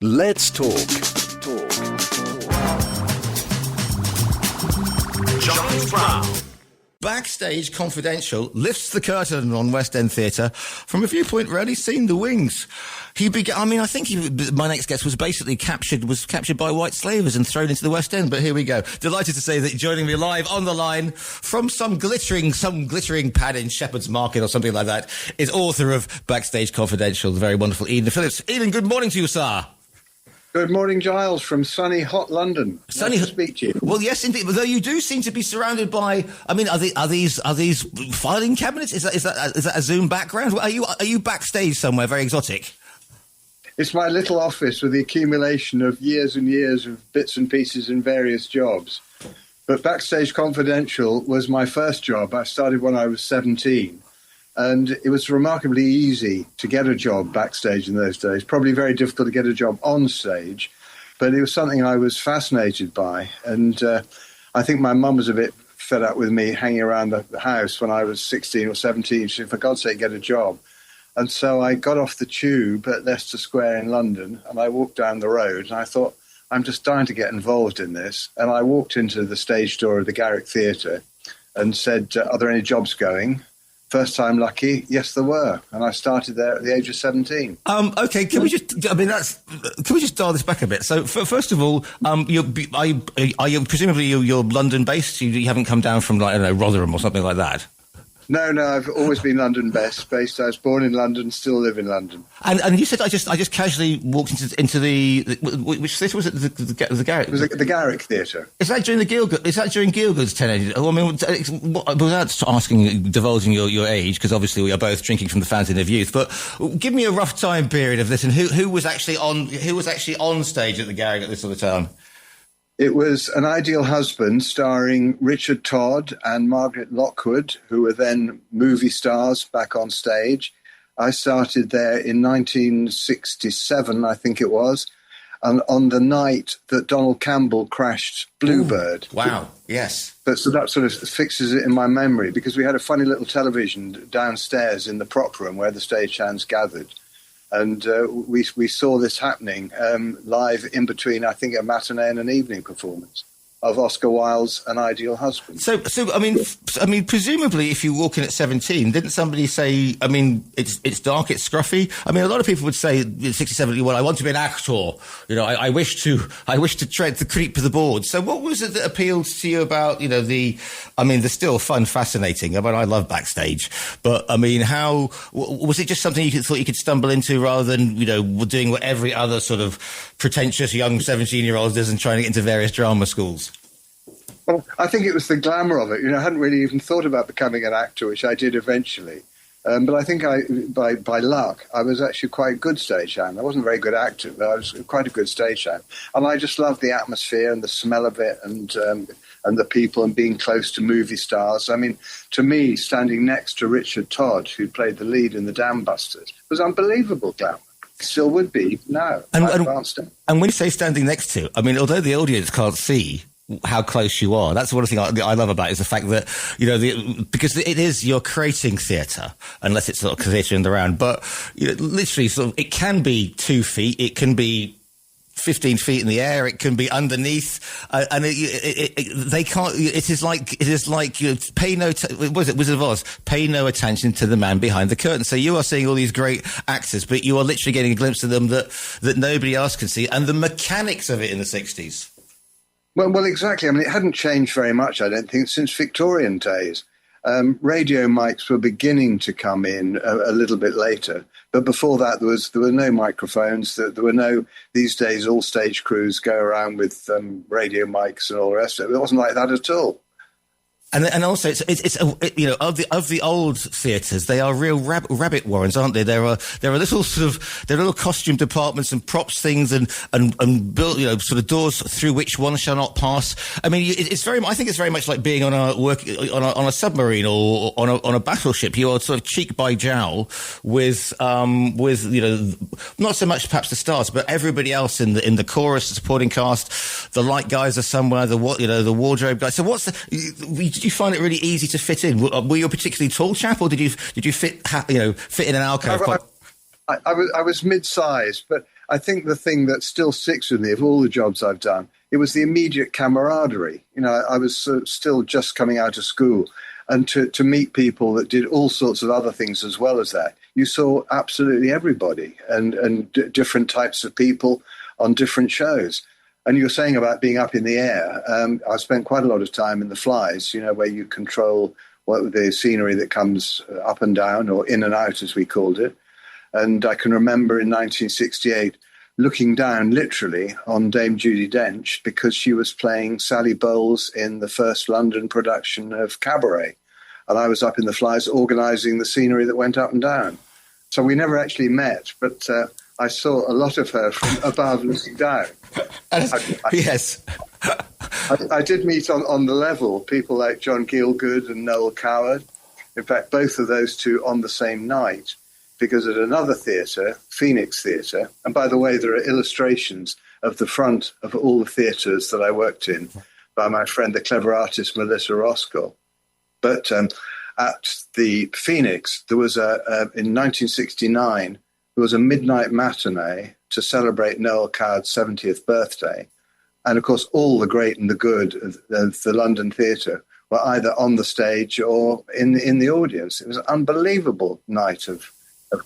Let's talk. Giles Brown. Backstage Confidential lifts the curtain on West End theatre from a viewpoint rarely seen, the wings. My next guest was basically captured by white slavers and thrown into the West End, but here we go. Delighted to say that joining me live on the line from some glittering pad in Shepherd's Market or something like that is author of Backstage Confidential, the very wonderful Eden Phillips. Eden, good morning to you, sir. Good morning, Giles, from sunny, hot London. Nice to speak to you. Well, yes, indeed. Though you do seem to be surrounded by, are these filing cabinets? Is that a Zoom background? Are you backstage somewhere very exotic? It's my little office with the accumulation of years and years of bits and pieces in various jobs. But Backstage Confidential was my first job. I started when I was 17. And it was remarkably easy to get a job backstage in those days. Probably very difficult to get a job on stage, but it was something I was fascinated by. And I think my mum was a bit fed up with me hanging around the house when I was 16 or 17. She said, for God's sake, get a job. And so I got off the tube at Leicester Square in London, and I walked down the road, and I thought, I'm just dying to get involved in this. And I walked into the stage door of the Garrick Theatre and said, are there any jobs going? First time lucky, yes, there were, and I started there at the age of 17. Okay, can we just dial this back a bit? So, first of all, presumably you're London based? You haven't come down from Rotherham or something like that? No, I've always been London based. I was born in London, still live in London. And you said I just casually walked into the which theatre was it? The Garrick. It was the Garrick Theatre. Is that during Gielgud's tenure? I mean, without divulging your age, because obviously we are both drinking from the fountain of youth. But give me a rough time period of this, and who was actually on stage at the Garrick at this sort of time. It was An Ideal Husband, starring Richard Todd and Margaret Lockwood, who were then movie stars back on stage. I started there in 1967, I think it was, and on the night that Donald Campbell crashed Bluebird. Ooh, wow, yes. So that sort of fixes it in my memory, because we had a funny little television downstairs in the prop room where the stagehands gathered. And we saw this happening live in between, I think, a matinee and an evening performance of Oscar Wilde's An Ideal Husband. So I mean, presumably, if you walk in at 17, didn't somebody say, I mean, it's dark, it's scruffy? I mean, a lot of people would say at 67, well, I want to be an actor. You know, I wish to tread the creep of the board. So what was it that appealed to you about, the still fun, fascinating? I mean, I love Backstage, but I mean, how was it just something you thought you could stumble into rather than, doing what every other sort of pretentious young 17-year-old does and trying to get into various drama schools? Well, I think it was the glamour of it. I hadn't really even thought about becoming an actor, which I did eventually. But I think by luck, I was actually quite a good stagehand. I wasn't a very good actor, but I was quite a good stagehand. And I just loved the atmosphere and the smell of it and the people and being close to movie stars. I mean, to me, standing next to Richard Todd, who played the lead in The Dam Busters, was unbelievable glamour. Still would be now. And when you say standing next to, I mean, although the audience can't see how close you are, that's one thing I love about it, is the fact that, because it is, you're creating theatre, unless it's sort of theatre in the round, but literally sort of, it can be 2 feet, it can be 15 feet in the air, it can be underneath, and they can't. It is like pay no. Was it Wizard of Oz? Pay no attention to the man behind the curtain. So you are seeing all these great actors, but you are literally getting a glimpse of them that nobody else can see, and the mechanics of it in the 60s. Well, exactly. I mean, it hadn't changed very much, I don't think, since Victorian days. Radio mics were beginning to come in a little bit later, but before that, there were no microphones. There were no. These days, all stage crews go around with radio mics and all the rest of it. It wasn't like that at all. And also, it's of the old theatres, they are real rabbit warrens, aren't they? There are little costume departments and props things and built, sort of doors through which one shall not pass. I mean, I think it's very much like being on a submarine or on a battleship. You are sort of cheek by jowl with not so much perhaps the stars, but everybody else in the chorus, the supporting cast. The light guys are somewhere. The wardrobe guys. So did you find it really easy to fit in? Were you a particularly tall chap, or did you fit in an alcove? I was mid-sized, but I think the thing that still sticks with me of all the jobs I've done, it was the immediate camaraderie. You know, I was still just coming out of school, and to meet people that did all sorts of other things as well as that. You saw absolutely everybody and different types of people on different shows. And you were saying about being up in the air. I spent quite a lot of time in the flies, you know, where you control the scenery that comes up and down, or in and out, as we called it. And I can remember in 1968 looking down literally on Dame Judi Dench because she was playing Sally Bowles in the first London production of Cabaret. And I was up in the flies organising the scenery that went up and down. So we never actually met, but I saw a lot of her from above looking down. Yes. I did meet on the level people like John Gielgud and Noel Coward. In fact, both of those two on the same night, because at another theatre, Phoenix Theatre, and by the way, there are illustrations of the front of all the theatres that I worked in by my friend, the clever artist Melissa Roscoe. But at the Phoenix, there was in 1969, there was a midnight matinee to celebrate Noel Coward's 70th birthday. And of course, all the great and the good of the London theatre were either on the stage or in the audience. It was an unbelievable night of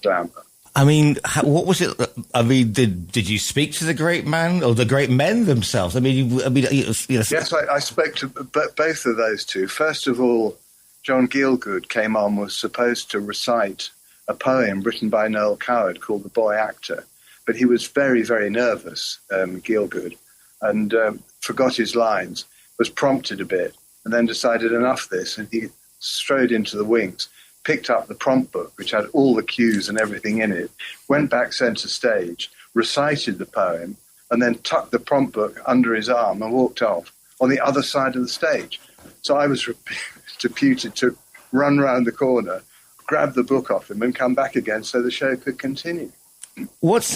glamour. I mean, what was it? I mean, did you speak to the great man or the great men themselves? I mean, Yes, I spoke to both of those two. First of all, John Gielgud came on, was supposed to recite a poem written by Noel Coward called The Boy Actor. But he was very, very nervous, Gielgud, and forgot his lines, was prompted a bit, and then decided enough of this, and he strode into the wings, picked up the prompt book, which had all the cues and everything in it, went back centre stage, recited the poem, and then tucked the prompt book under his arm and walked off on the other side of the stage. So I was deputed to run round the corner, grab the book off him and come back again so the show could continue. What's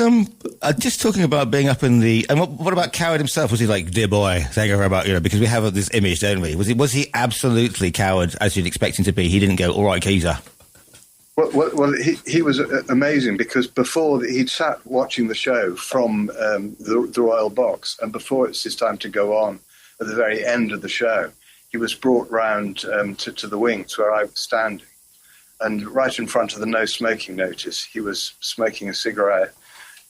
just talking about being up in the, and what about Coward himself? Was he like, dear boy, thank you very much, because we have this image, don't we? Was he absolutely Coward as you'd expect him to be? He didn't go, all right, geezer. Well, he was amazing because before he'd sat watching the show from the Royal Box, and before it's his time to go on at the very end of the show, he was brought round to the wings where I was standing. And right in front of the no smoking notice, he was smoking a cigarette.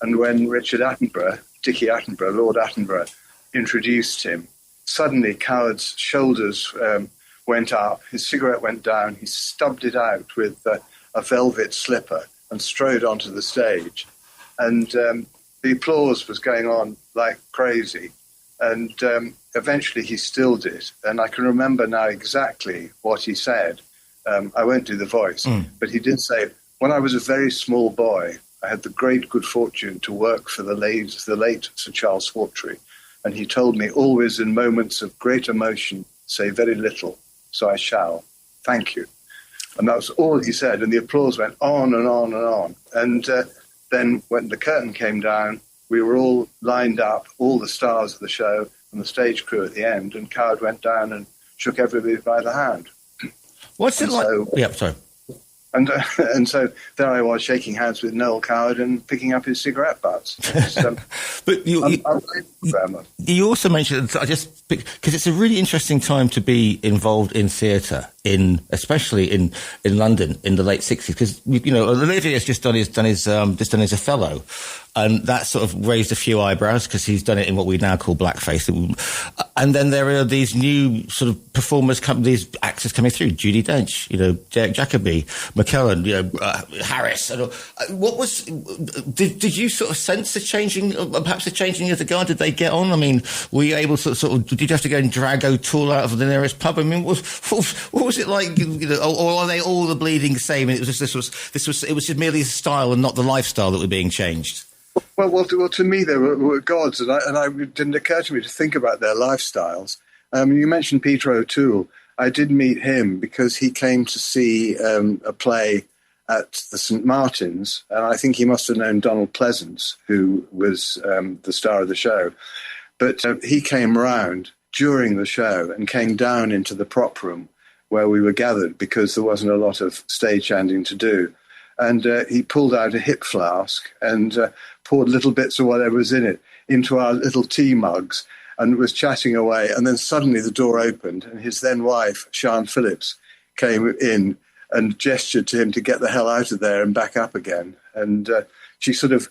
And when Richard Attenborough, Dickie Attenborough, Lord Attenborough, introduced him, suddenly Coward's shoulders went up, his cigarette went down, he stubbed it out with a velvet slipper and strode onto the stage. And the applause was going on like crazy. And eventually he stilled it. And I can remember now exactly what he said. I won't do the voice, but he did say, when I was a very small boy, I had the great good fortune to work for the late Sir Charles Hawtrey, and he told me always in moments of great emotion, say very little, so I shall. Thank you. And that was all he said, and the applause went on and on and on. And then when the curtain came down, we were all lined up, all the stars of the show and the stage crew at the end, and Coward went down and shook everybody by the hand. What's it like? So, yeah, sorry. And so there I was shaking hands with Noel Coward and picking up his cigarette butts. But you also mentioned, because it's a really interesting time to be involved in theatre, especially in London in the late 60s, because Olivier's just done his a fellow, and that sort of raised a few eyebrows because he's done it in what we now call blackface. And then there are these new sort of performers, these actors coming through: Judi Dench, Derek Jacobi, McKellen, Harris. What was? Did you sort of sense perhaps the changing of the guard? Did they get on? I mean, were you able to sort of? Did you have to go and drag O'Toole out of the nearest pub? I mean, what was it like? Or are they all the bleeding same? And it was just merely the style and not the lifestyle that were being changed. Well, to me, they were gods, and it didn't occur to me to think about their lifestyles. You mentioned Peter O'Toole. I did meet him because he came to see a play at the St. Martin's, and I think he must have known Donald Pleasance, who was the star of the show. But he came round during the show and came down into the prop room where we were gathered because there wasn't a lot of stagehanding to do. and he pulled out a hip flask and poured little bits of whatever was in it into our little tea mugs and was chatting away. And then suddenly the door opened and his then wife, Phillips, came in and gestured to him to get the hell out of there and back up again. And she sort of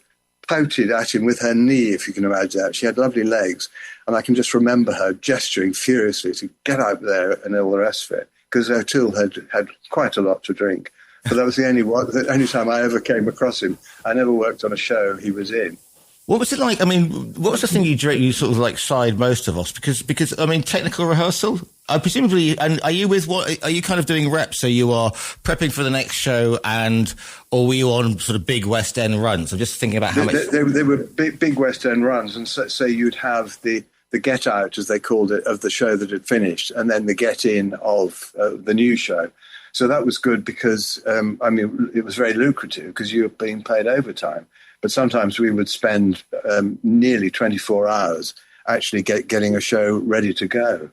pouted at him with her knee, if you can imagine that. She had lovely legs. And I can just remember her gesturing furiously to get out there and all the rest of it, because O'Toole had quite a lot to drink. But that was the only time I ever came across him. I never worked on a show he was in. What was it like? I mean, what was the thing you sort of like side most of us? Because I mean, technical rehearsal. Presumably, and are you kind of doing reps? So you are prepping for the next show, or were you on sort of big West End runs? I'm just thinking about how much they were big West End runs, and so you'd have the get out, as they called it, of the show that had finished, and then the get in of the new show. So that was good because it was very lucrative because you were being paid overtime. But sometimes we would spend nearly 24 hours actually getting a show ready to go.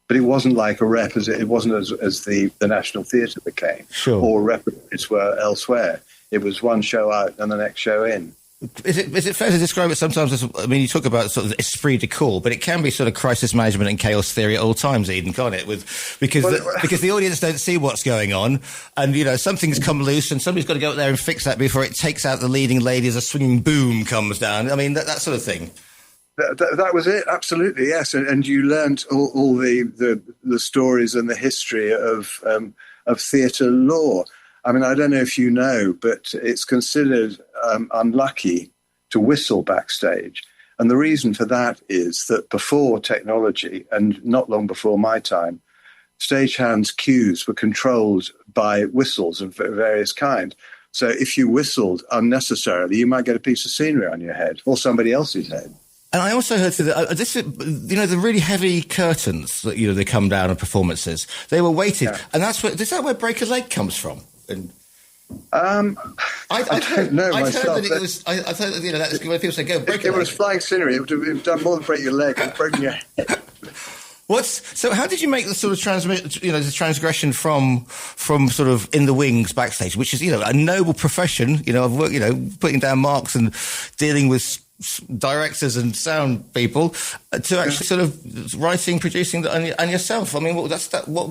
But it wasn't like a rep, it wasn't as the National Theatre became, sure, or repertoires were elsewhere. It was one show out and the next show in. Is it fair to describe it sometimes as, I mean, you talk about sort of esprit de corps, but it can be sort of crisis management and chaos theory at all times, Eden, can't it? Because the audience don't see what's going on, and, you know, something's come loose and somebody's got to go up there and fix that before it takes out the leading lady as a swinging boom comes down. I mean, that sort of thing. That was it, absolutely, yes. And you learnt all the stories and the history of theatre law. I mean, I don't know if you know, but it's considered unlucky to whistle backstage. And the reason for that is that before technology, and not long before my time, stagehands' cues were controlled by whistles of various kinds. So if you whistled unnecessarily, you might get a piece of scenery on your head or somebody else's head. And I also heard the really heavy curtains that, you know, they come down on performances. They were weighted, and is that where Break a Leg comes from? And I don't know myself. I thought that, you know, that's when people say go break a leg. It was flying scenery. It would have done more than break your leg. It would have broken your head. So how did you make the sort of the transgression from sort of in the wings backstage, which is, you know, a noble profession, you know, of work, you know, putting down marks and dealing with directors and sound people, to actually sort of writing, producing and yourself. I mean, what was that? What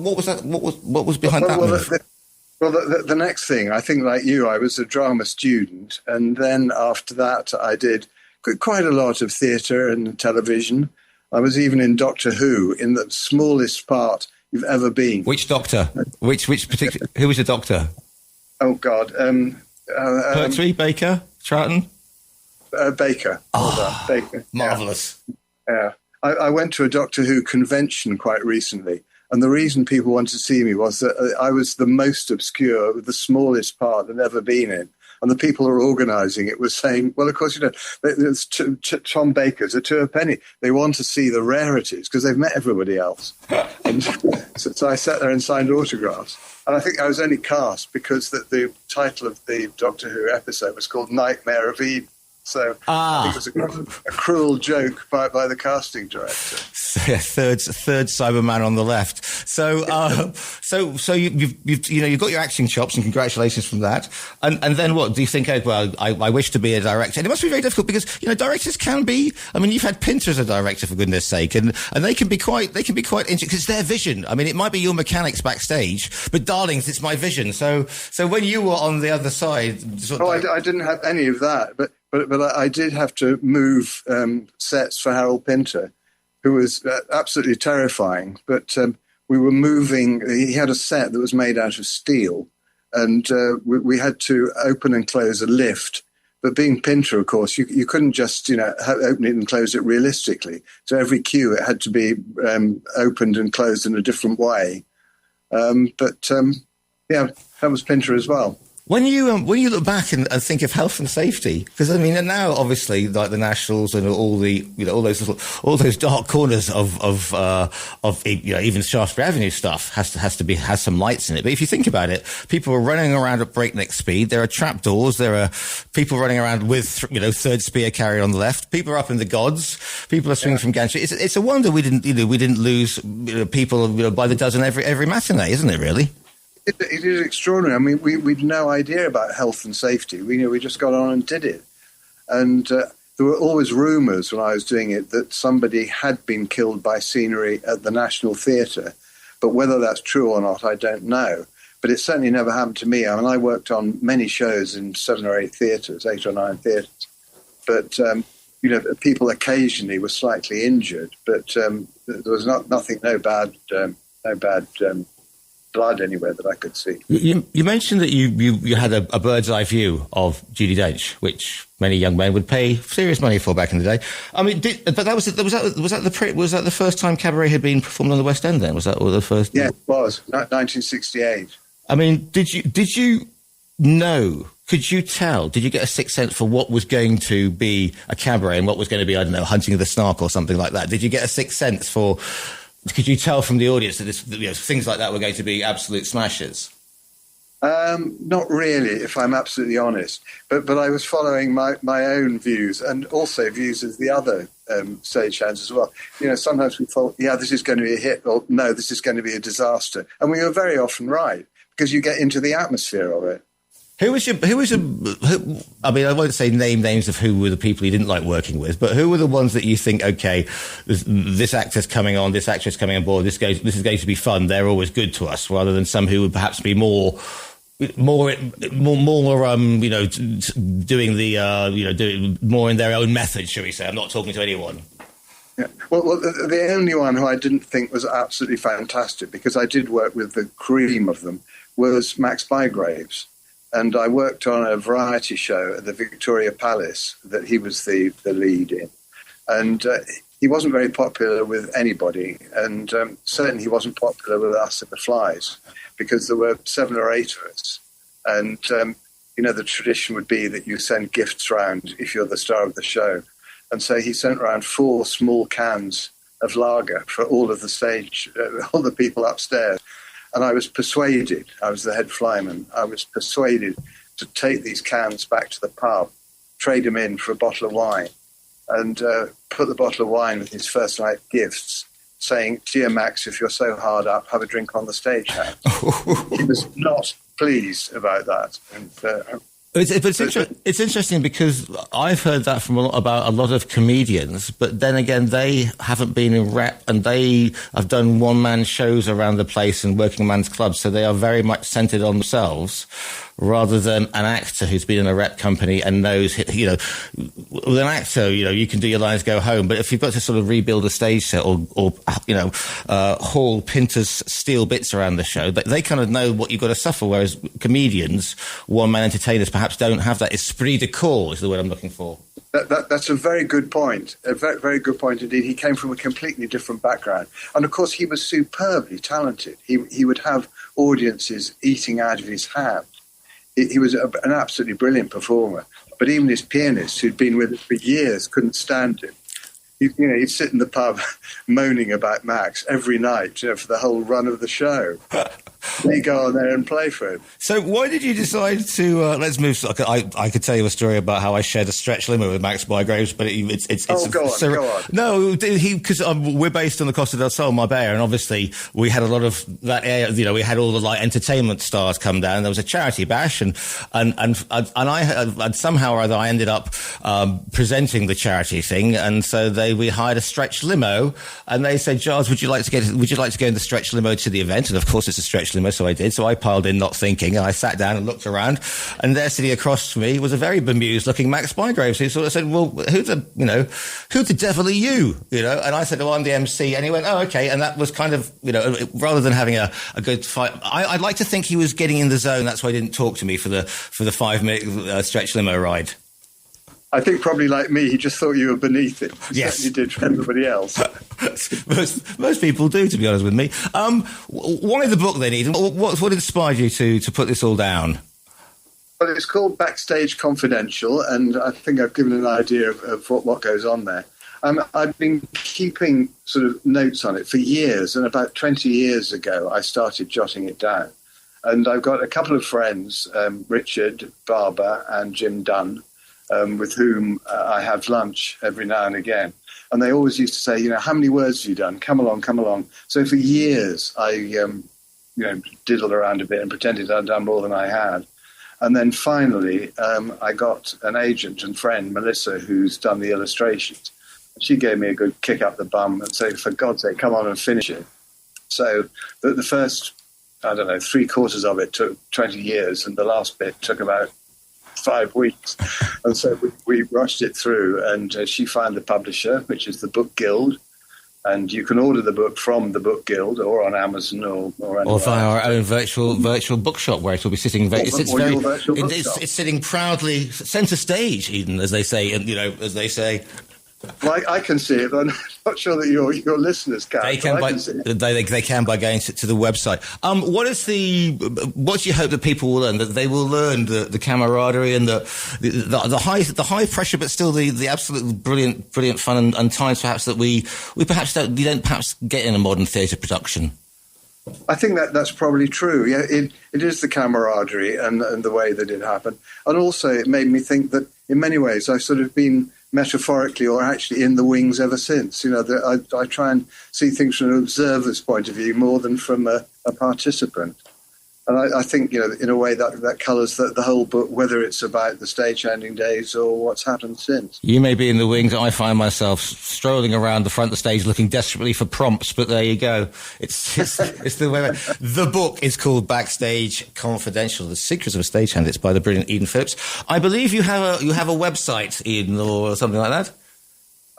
was behind that move? The next thing, I think, like you, I was a drama student, and then after that, I did quite a lot of theatre and television. I was even in Doctor Who, in the smallest part you've ever been. Which Doctor? Which particular? Who was the Doctor? Oh God, Pertwee, Baker, Troughton. Baker. Baker. Marvellous. Yeah. I went to a Doctor Who convention quite recently, and the reason people wanted to see me was that I was the most obscure, the smallest part I'd ever been in. And the people who were organising it were saying, well, of course, you know, there's Tom Baker's a two a penny. They want to see the rarities because they've met everybody else. And so I sat there and signed autographs. And I think I was only cast because the title of the Doctor Who episode was called Nightmare of Eden. So I think it was a cruel joke by the casting director. Third Cyberman on the left. So you've got your acting chops, and congratulations from that. And then what do you think? Oh, well, I wish to be a director. And it must be very difficult because, you know, directors can be. I mean, you've had Pinter as a director, for goodness sake, and they can be quite interesting because it's their vision. I mean, it might be your mechanics backstage, but darlings, it's my vision. So when you were on the other side, I didn't have any of that, but I did have to move sets for Harold Pinter, who was absolutely terrifying. But we were moving. He had a set that was made out of steel, and we had to open and close a lift. But being Pinter, of course, you couldn't just, you know, open it and close it realistically. So every cue, it had to be opened and closed in a different way. Yeah, that was Pinter as well. When you look back and think of health and safety, because I mean, and now obviously like the Nationals and all the, you know, all those dark corners of you know, even Shaftesbury Avenue stuff has some lights in it. But if you think about it, people are running around at breakneck speed. There are trapdoors. There are people running around with, you know, third spear carrier on the left. People are up in the gods. People are swinging from gantry. It's a wonder we didn't lose, you know, people, you know, by the dozen every matinee, isn't it? Really. It is extraordinary. I mean, we'd no idea about health and safety. We just got on and did it. And there were always rumours when I was doing it that somebody had been killed by scenery at the National Theatre. But whether that's true or not, I don't know. But it certainly never happened to me. I mean, I worked on many shows in 7 or 8 theatres, 8 or 9 theatres. But, people occasionally were slightly injured. But there was no bad blood anywhere that I could see. You mentioned that you had a bird's eye view of Judi Dench, which many young men would pay serious money for back in the day. I mean, was that the first time cabaret had been performed on the West End? Then was that the first? Yeah, it was 1968. I mean, did you know? Could you tell? Did you get a sixth sense for what was going to be a cabaret and what was going to be, I don't know, Hunting of the Snark or something like that? Did you get a sixth sense for? Could you tell from the audience that things like that were going to be absolute smashes? Not really, if I'm absolutely honest. But I was following my own views and also views of the other stagehands as well. Sometimes we thought, yeah, this is going to be a hit, or no, this is going to be a disaster. And we were very often right because you get into the atmosphere of it. I mean, I won't say names of who were the people you didn't like working with, but who were the ones that you think, okay, this actor's coming on, this actress coming on board, this is going to be fun, they're always good to us, rather than some who would perhaps be more doing more in their own method, shall we say? I'm not talking to anyone. Yeah. Well, the only one who I didn't think was absolutely fantastic, because I did work with the cream of them, was Max Bygraves. And I worked on a variety show at the Victoria Palace that he was the lead in. And he wasn't very popular with anybody. And certainly he wasn't popular with us at the Flies, because there were 7 or 8 of us. And, the tradition would be that you send gifts round if you're the star of the show. And so he sent around 4 small cans of lager for all of the stage, all the people upstairs. And I was persuaded, I was the head flyman, I was persuaded to take these cans back to the pub, trade them in for a bottle of wine, and put the bottle of wine with his first night gifts, saying, "Dear Max, if you're so hard up, have a drink on the stage." He was not pleased about that. And, it's interesting because I've heard that from about a lot of comedians, but then again, they haven't been in rep and they have done one-man shows around the place and working man's clubs, so they are very much centered on themselves rather than an actor who's been in a rep company and knows, with an actor, you can do your lines, go home, but if you've got to sort of rebuild a stage set or haul Pinter's steel bits around the show, they kind of know what you've got to suffer, whereas comedians, one-man entertainers, perhaps don't have that esprit de corps is the word I'm looking for. That's a very good point, a very, very good point indeed. He came from a completely different background. And, of course, he was superbly talented. He would have audiences eating out of his hand. He was an absolutely brilliant performer. But even his pianist, who'd been with him for years, couldn't stand him. He'd sit in the pub moaning about Max every night, for the whole run of the show. He'd go on there and play for him. So why did you decide to, let's move, I could tell you a story about how I shared a stretch limo with Max Bygraves, but it's go on. No, because we're based on the Costa del Sol, Marbella, and obviously we had a lot of that area, we had all the light entertainment stars come down, there was a charity bash, and I somehow or other I ended up presenting the charity thing, and so we hired a stretch limo, and they said, Giles, would you like to go in the stretch limo to the event? And of course it's a stretch limo, so I did. So I piled in, not thinking, and I sat down and looked around, and there sitting across from me was a very bemused-looking Max Bygraves, who sort of said, "Well, who the devil are you?" And I said, "Oh, I'm the MC," and he went, "Oh, okay." And that was kind of, rather than having a good fight, I'd like to think he was getting in the zone. That's why he didn't talk to me for the 5-minute stretch limo ride. I think probably like me, he just thought you were beneath him. Yes. Certainly did for everybody else. most people do, to be honest with me. Why the book then, Eden? What inspired you to put this all down? Well, it's called Backstage Confidential, and I think I've given an idea of what goes on there. I've been keeping sort of notes on it for years, and about 20 years ago, I started jotting it down. And I've got a couple of friends, Richard Barber and Jim Dunn, with whom I have lunch every now and again. And they always used to say, how many words have you done? Come along, come along. So for years, I diddled around a bit and pretended I'd done more than I had. And then finally, I got an agent and friend, Melissa, who's done the illustrations. She gave me a good kick up the bum and said, for God's sake, come on and finish it. So the first, 3/4 of it took 20 years, and the last bit took about 5 weeks. And so we rushed it through, and she found the publisher, which is the Book Guild. And you can order the book from the Book Guild or on Amazon or via our own virtual bookshop, where it will be sitting. It's sitting proudly centre stage, Eden, as they say, and as they say. Well, I can see it, but I'm not sure that your listeners can. They can by going to the website. What do you hope that people will learn? That they will learn the camaraderie and the high pressure, but still the absolute brilliant fun and times perhaps that we don't perhaps get in a modern theatre production. I think that's probably true. Yeah, it is the camaraderie and the way that it happened, and also it made me think that in many ways I've sort of been metaphorically or actually in the wings ever since. I try and see things from an observer's point of view more than from a participant. And I think, in a way that colours the whole book, whether it's about the stagehanding days or what's happened since. You may be in the wings. I find myself strolling around the front of the stage looking desperately for prompts, but there you go. It's the way. The book is called Backstage Confidential, The Secrets of a Stagehand. It's by the brilliant Eden Phillips. I believe you have a website, Eden, or something like that?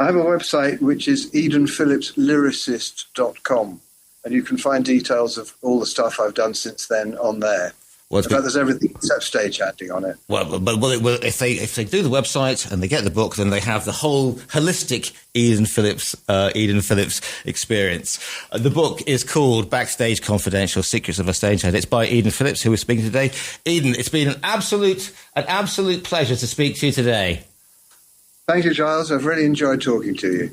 I have a website which is edenphillipslyricist.com. And you can find details of all the stuff I've done since then on there. In fact, there's everything except stagehanding on it. Well, if they do the website and they get the book, then they have the whole holistic Eden Phillips experience. The book is called Backstage Confidential: Secrets of a Stagehand. It's by Eden Phillips, who we're speaking today. Eden, it's been an absolute pleasure to speak to you today. Thank you, Giles. I've really enjoyed talking to you.